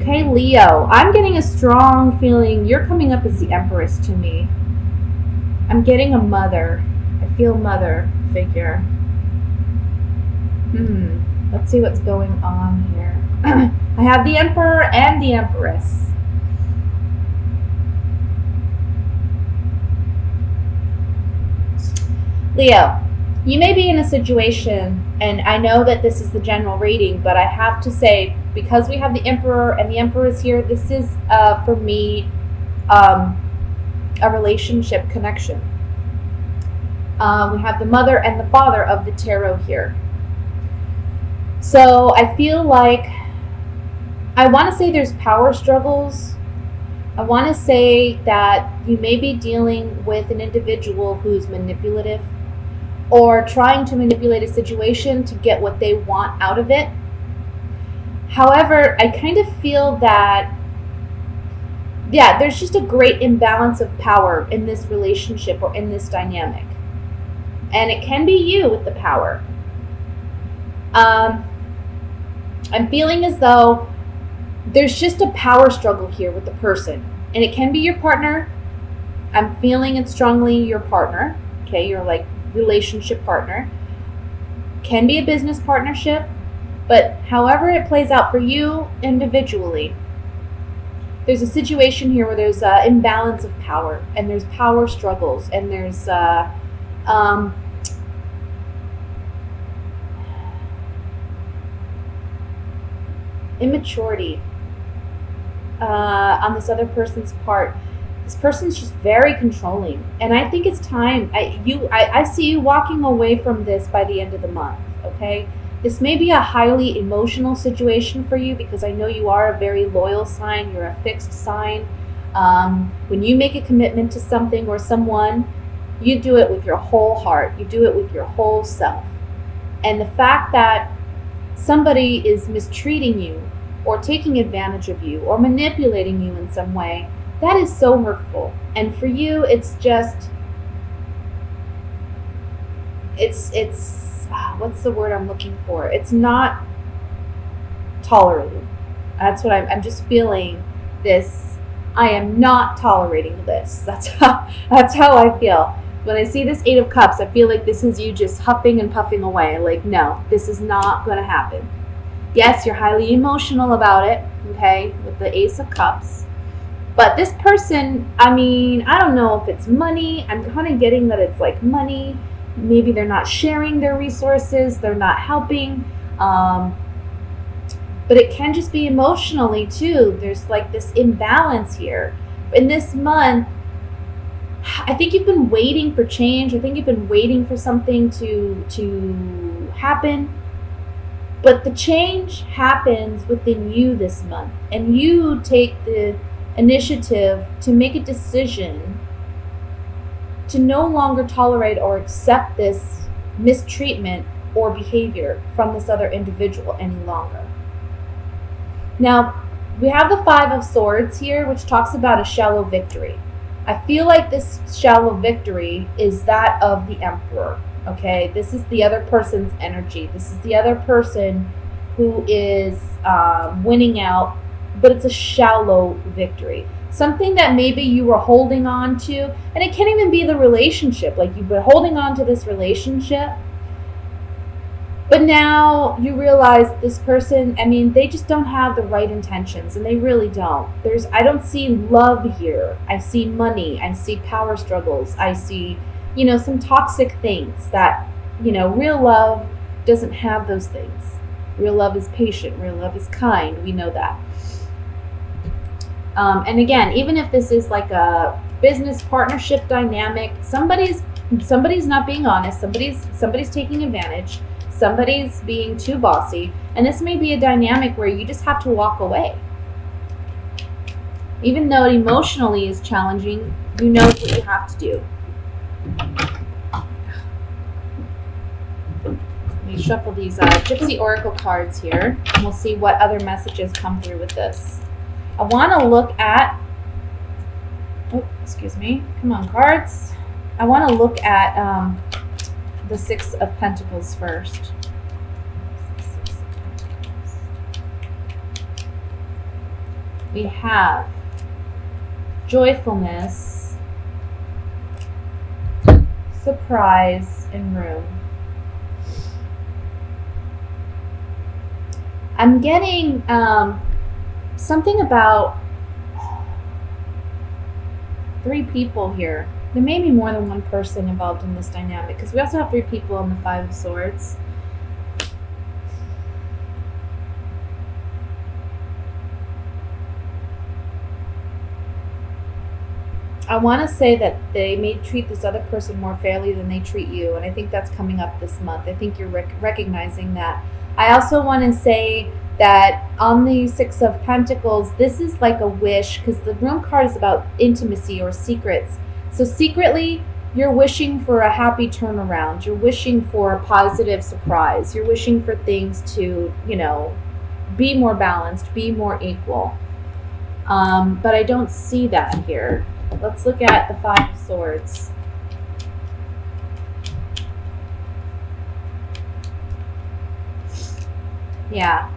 Okay, Leo, I'm getting a strong feeling you're coming up as the Empress to me. I'm getting a mother. I feel mother figure. Let's see what's going on here. I have the Emperor and the Empress. Leo, you may be in a situation, and I know that this is the general reading, but I have to say, because we have the Emperor and the Empress here, this is, for me, a relationship connection. We have the mother and the father of the tarot here. So I feel like, I want to say there's power struggles. I want to say that you may be dealing with an individual who's manipulative or trying to manipulate a situation to get what they want out of it. However, I kind of feel that, yeah, there's just a great imbalance of power in this relationship or in this dynamic. And it can be you with the power. I'm feeling as though there's just a power struggle here with the person. And it can be your partner. I'm feeling it strongly your partner. Okay, your like relationship partner. Can be a business partnership. But however it plays out for you individually, there's a situation here where there's an imbalance of power. And there's power struggles. And there's immaturity on this other person's part. This person's just very controlling, and I think it's time. I see you walking away from this by the end of the month. Okay, this may be a highly emotional situation for you because I know you are a very loyal sign. You're a fixed sign. When you make a commitment to something or someone, you do it with your whole heart. You do it with your whole self. And the fact that somebody is mistreating you or taking advantage of you or manipulating you in some way, that is so hurtful. And for you, it's just, it's what's the word I'm looking for? It's not tolerated. That's what I'm just feeling this. I am not tolerating this. That's how I feel. When I see this 8 of Cups, I feel like this is you just huffing and puffing away. Like, no, this is not going to happen. Yes, you're highly emotional about it, okay, with the Ace of Cups. But this person, I mean, I don't know if it's money. I'm kind of getting that it's like money. Maybe they're not sharing their resources. They're not helping. But it can just be emotionally, too. There's like this imbalance here. In this month, I think you've been waiting for change. I think you've been waiting for something to happen. But the change happens within you this month. And you take the initiative to make a decision to no longer tolerate or accept this mistreatment or behavior from this other individual any longer. Now, we have the 5 of Swords here, which talks about a shallow victory. I feel like this shallow victory is that of the Emperor, okay? This is the other person's energy. This is the other person who is winning out, but it's a shallow victory. Something that maybe you were holding on to, and it can't even be the relationship. Like, you've been holding on to this relationship, but now you realize this person, I mean, they just don't have the right intentions, and they really don't. I don't see love here. I see money. I see power struggles. I see, some toxic things that, real love doesn't have those things. Real love is patient. Real love is kind. We know that. And again, even if this is like a business partnership dynamic, somebody's not being honest. Somebody's taking advantage. Somebody's being too bossy, and this may be a dynamic where you just have to walk away. Even though it emotionally is challenging, you know what you have to do. Let me shuffle these Gypsy Oracle cards here, and we'll see what other messages come through with this. I want to look at, come on, cards. I want to look at the 6 of Pentacles first. we have joyfulness, surprise, and room. I'm getting something about 3 people here. There may be more than one person involved in this dynamic because we also have 3 people on the 5 of Swords. I want to say that they may treat this other person more fairly than they treat you, and I think that's coming up this month. I think you're recognizing that. I also want to say that on the 6 of Pentacles, this is like a wish, because the Room card is about intimacy or secrets. So secretly, you're wishing for a happy turnaround. You're wishing for a positive surprise. You're wishing for things to, be more balanced, be more equal. But I don't see that here. Let's look at the 5 of Swords. Yeah.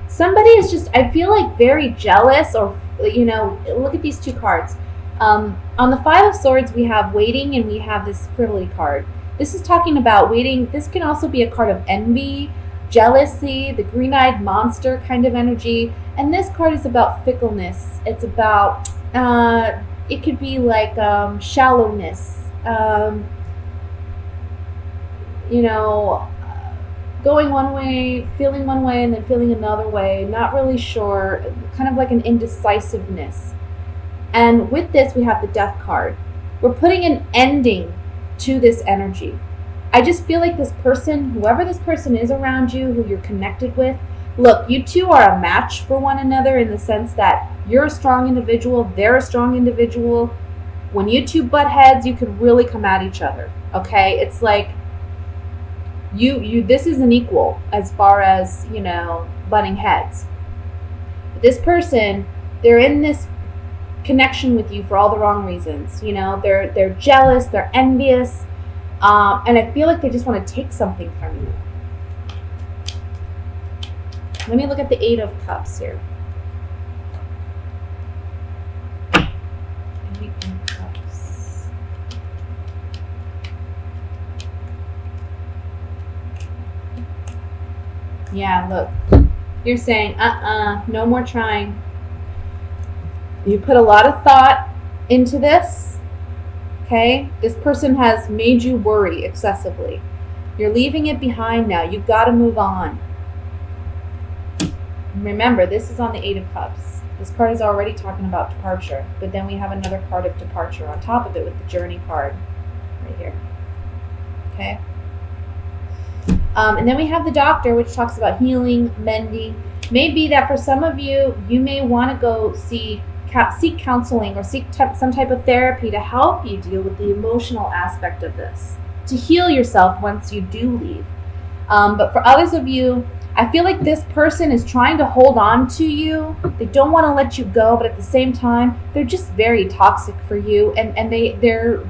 Somebody is just, I feel like, very jealous, or, look at these 2 cards. On the 5 of Swords, we have waiting, and we have this frivolity card. This is talking about waiting. This can also be a card of envy, jealousy, the green-eyed monster kind of energy. And this card is about fickleness. It's about, it could be like shallowness, going one way, feeling one way, and then feeling another way, not really sure, kind of like an indecisiveness. And with this, we have the Death card. We're putting an ending to this energy. I just feel like this person, whoever this person is around you, who you're connected with, look, you two are a match for one another in the sense that you're a strong individual, they're a strong individual. When you two butt heads, you could really come at each other, okay? It's like, this is an equal as far as, butting heads. This person, they're in this connection with you for all the wrong reasons. They're jealous, they're envious, and I feel like they just want to take something from you. Let me look at the 8 of Cups here. 8 of Cups. Yeah, look. You're saying, no more trying. You put a lot of thought into this, okay? This person has made you worry excessively. You're leaving it behind now. You've got to move on. Remember, this is on the 8 of Cups. This card is already talking about departure, but then we have another card of departure on top of it with the Journey card right here. Okay? And then we have the Doctor, which talks about healing, mending. Maybe that for some of you, you may want to go seek counseling or seek some type of therapy to help you deal with the emotional aspect of this, to heal yourself once you do leave. But for others of you, I feel like this person is trying to hold on to you. They don't want to let you go, but at the same time, they're just very toxic for you, and their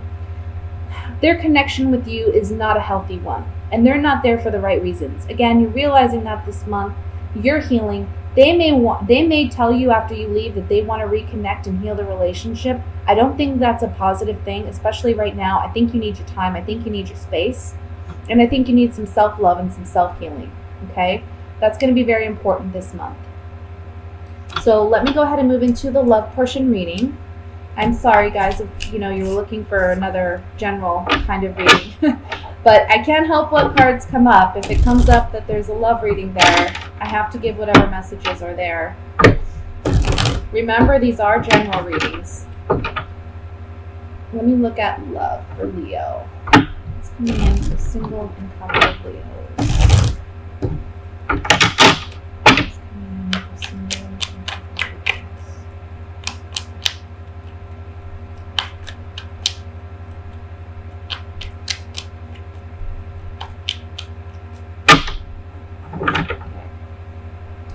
connection with you is not a healthy one, and they're not there for the right reasons. Again, you're realizing that this month, you're healing. They may tell you after you leave that they want to reconnect and heal the relationship. I don't think that's a positive thing, especially right now. I think you need your time. I think you need your space. And I think you need some self-love and some self-healing, okay? That's going to be very important this month. So let me go ahead and move into the love portion reading. I'm sorry, guys, if you were looking for another general kind of reading. But I can't help what cards come up. If it comes up that there's a love reading there, I have to give whatever messages are there. Remember, these are general readings. Let me look at love for Leo. It's coming in for single and couple of Leos. It's coming in for single and couple of Leos.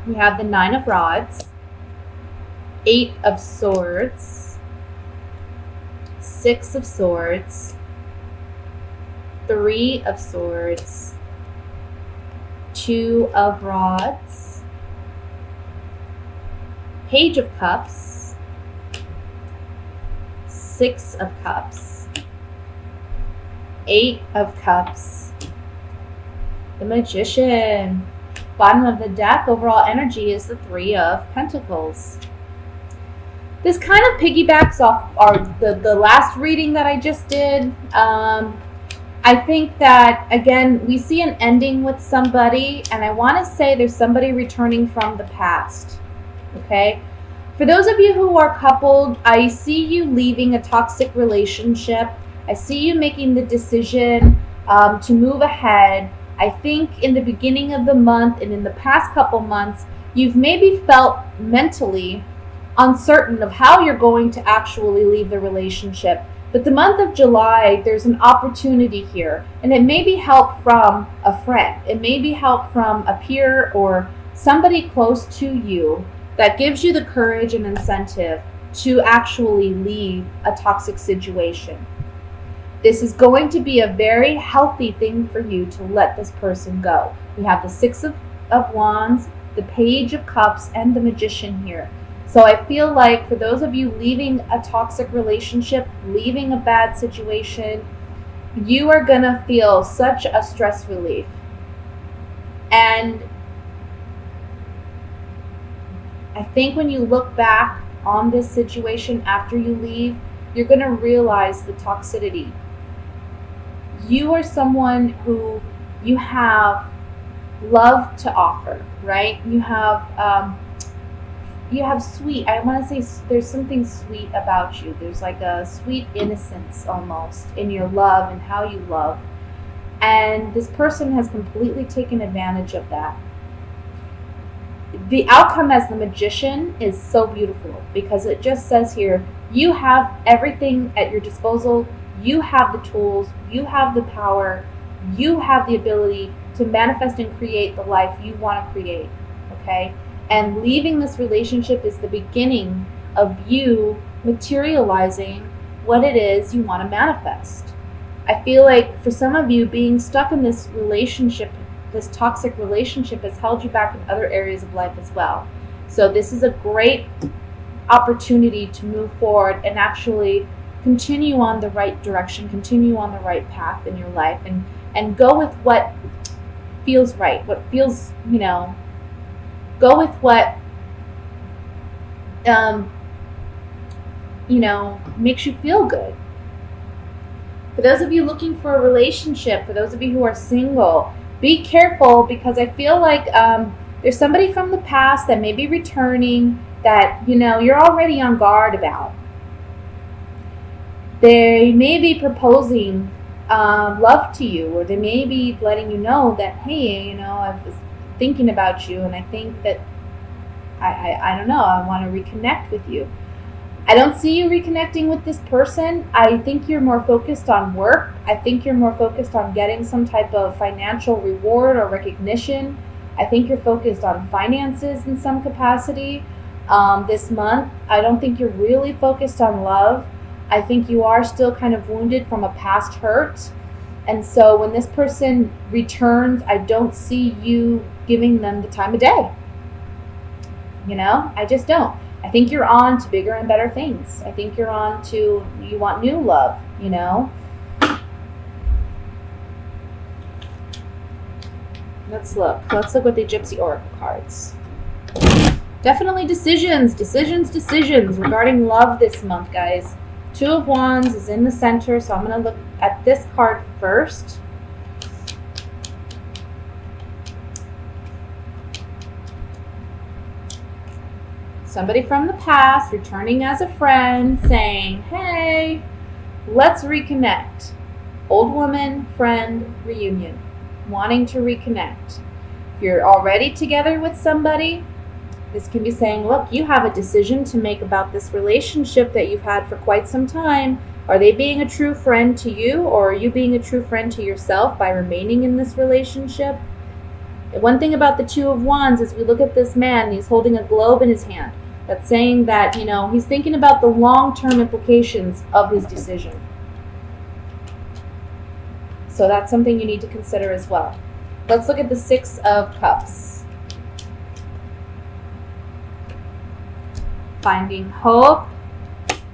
We have the 9 of Rods, 8 of Swords, 6 of Swords, 3 of Swords, 2 of Rods, Page of Cups, Six of Cups, Eight of Cups, the Magician. Bottom of the deck, overall energy is the Three of Pentacles. This kind of piggybacks off the last reading that I just did. I think that, again, we see an ending with somebody, and I want to say there's somebody returning from the past, okay? For those of you who are coupled, I see you leaving a toxic relationship. I see you making the decision to move ahead. I think in the beginning of the month and in the past couple months, you've maybe felt mentally uncertain of how you're going to actually leave the relationship. But the month of July, there's an opportunity here, and it may be help from a friend. It may be help from a peer or somebody close to you that gives you the courage and incentive to actually leave a toxic situation. This is going to be a very healthy thing for you to let this person go. We have the Six of Wands, the Page of Cups, and the Magician here. So I feel like for those of you leaving a toxic relationship, leaving a bad situation, you are going to feel such a stress relief. And I think when you look back on this situation after you leave, you're going to realize the toxicity. You are someone who you have love to offer, right? You have sweet, I want to say there's something sweet about you. There's like a sweet innocence almost in your love and how you love. And this person has completely taken advantage of that. The outcome as the Magician is so beautiful because it just says here, you have everything at your disposal. You have the tools. You have the power. You have the ability to manifest and create the life you want to create, okay? And leaving this relationship is the beginning of you materializing what it is you want to manifest. I feel like for some of you, being stuck in this relationship, this toxic relationship, has held you back in other areas of life as well. So this is a great opportunity to move forward and actually continue on the right direction, continue on the right path in your life, and go with what feels right, what feels, go with what, makes you feel good. For those of you looking for a relationship, for those of you who are single, be careful because I feel like there's somebody from the past that may be returning that, you're already on guard about. They may be proposing love to you, or they may be letting you know that, hey, I was thinking about you, and I think that I don't know, I want to reconnect with you. I don't see you reconnecting with this person. I think you're more focused on work. I think you're more focused on getting some type of financial reward or recognition. I think you're focused on finances in some capacity this month. I don't think you're really focused on love. I think you are still kind of wounded from a past hurt. And so when this person returns, I don't see you giving them the time of day. I just don't. I think you're on to bigger and better things. I think you're on to, you want new love, Let's look with the Gypsy Oracle cards. Definitely decisions regarding love this month, guys. Two of Wands is in the center, so I'm going to look at this card first. Somebody from the past returning as a friend saying, hey, let's reconnect. Old woman, friend, reunion. Wanting to reconnect. If you're already together with somebody, this can be saying, look, you have a decision to make about this relationship that you've had for quite some time. Are they being a true friend to you, or are you being a true friend to yourself by remaining in this relationship? One thing about the Two of Wands is we look at this man, he's holding a globe in his hand. That's saying that, he's thinking about the long-term implications of his decision. So that's something you need to consider as well. Let's look at the Six of Cups. finding hope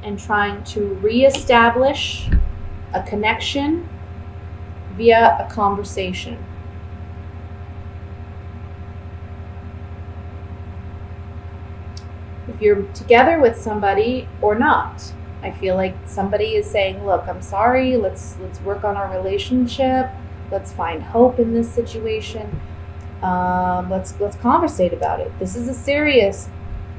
and trying to reestablish a connection via a conversation. If you're together with somebody or not, I feel like somebody is saying, look, I'm sorry, let's work on our relationship, let's find hope in this situation, let's conversate about it. This is a serious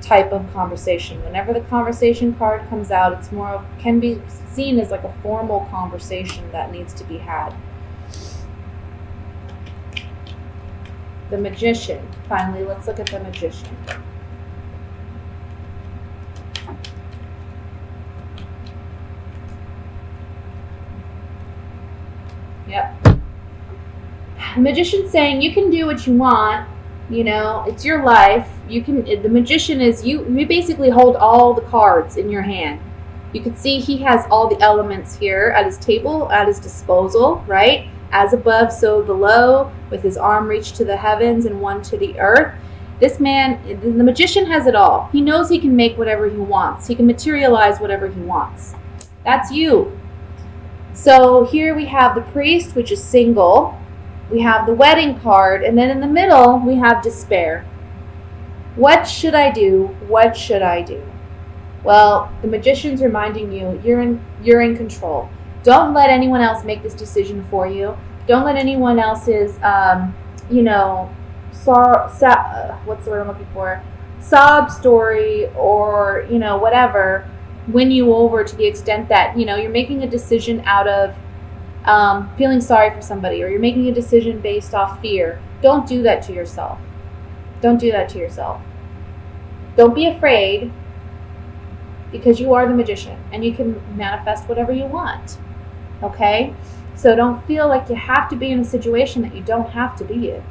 type of conversation. Whenever the conversation card comes out, it's more of, can be seen as like a formal conversation that needs to be had. The Magician. Finally, let's look at the Magician. Yep. The Magician's saying you can do what you want. You know, it's your life. You can. The Magician is you. You basically hold all the cards in your hand. You can see he has all the elements here at his table, at his disposal, right? As above, so below, with his arm reached to the heavens and one to the earth. This man, the Magician, has it all. He knows he can make whatever he wants. He can materialize whatever he wants. That's you. So here we have the Priest, which is single. We have the Wedding card, and then in the middle we have despair. What should I do? What should I do? Well, the Magician's reminding you you're in control. Don't let anyone else make this decision for you. Don't let anyone else's what's the word I'm looking for? Sob story or whatever win you over to the extent that you're making a decision out of feeling sorry for somebody, or you're making a decision based off fear. Don't do that to yourself. Don't do that to yourself. Don't be afraid, because you are the Magician and you can manifest whatever you want. Okay? So don't feel like you have to be in a situation that you don't have to be in.